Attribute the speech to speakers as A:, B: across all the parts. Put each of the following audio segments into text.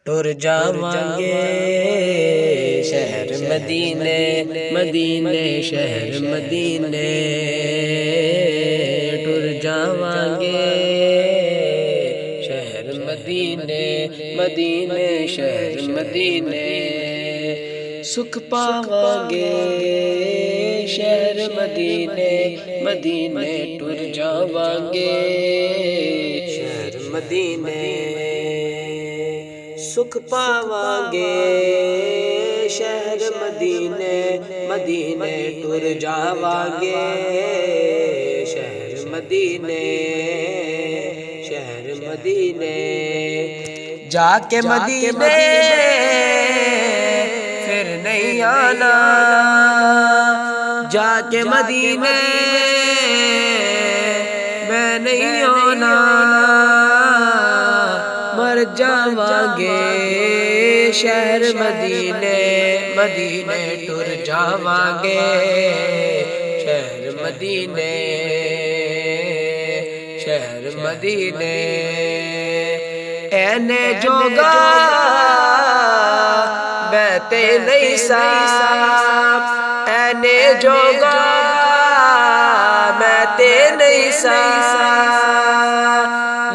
A: ٹر جاواں گے شہر مدینے مدینے شہر مدینے ٹر جاواں گے شہر مدینے مدینے شہر مدینے سکھ پاواں گے شہر مدینے مدینے ٹر جاواں گے شہر مدینے سکھ پاواں گے شہر مدینے مدینے ٹر جاواں گے شہر مدینے شہر مدینے جا کے مدینے پھر نہیں آنا جا کے مدینے میں نہیں آنا مر جاواں گے شہر مدینے مدینے ٹر جاواں گے شہر مدینے شہر مدینے اینے جوگا بیتے نہیں صاحب اینے جوگا بیتے نہیں صاحب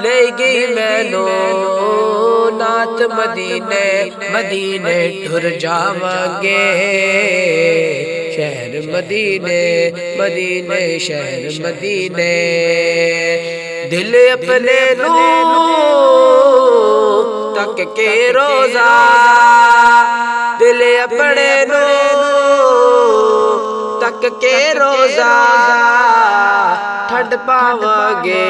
A: لے گئی مینوں نات مدینے مدینے ٹر جاواں گے شہر مدینے مدینے شہر مدینے دل اپنے نو تک کے روزہ دل اپنے نو تک کے روزہ ٹھنڈ پاواں گے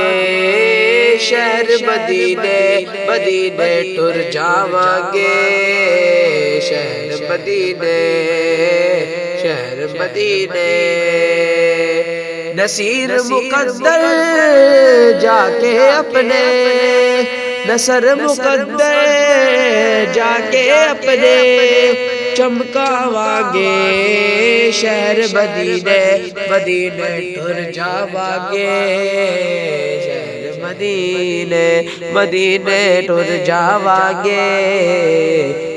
A: شہر مدینے مدینے ٹر جاواں گے شہر مدینے شہر مدینے نصیر مقدر جا کے اپنے نصر مقدر جا کے اپنے چمکاواں گے شہر مدینے مدینے ٹر جاواں گے شہر مدینے مدینے ٹر جاواں گے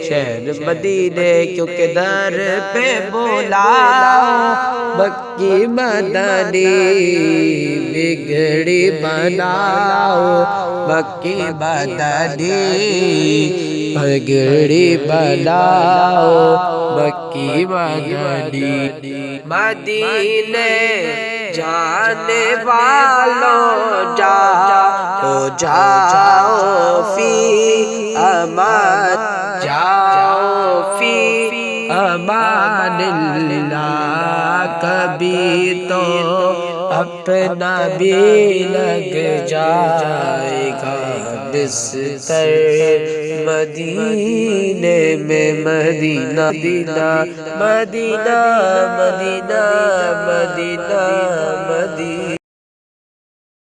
A: شہر مدینے کیونکہ در پہ بولا مکی مدنی بگڑی بناؤ مکی مدنی بگڑی بناؤ مکی مدنی مدینے جانے والوں جاؤ جاؤ فی امان جاؤ فی امان اللہ کبھی تو اپنا بھی لگ جائے گا بستر مدینے میں مدینہ مدینہ مدینہ مدینہ مدینہ مدینہ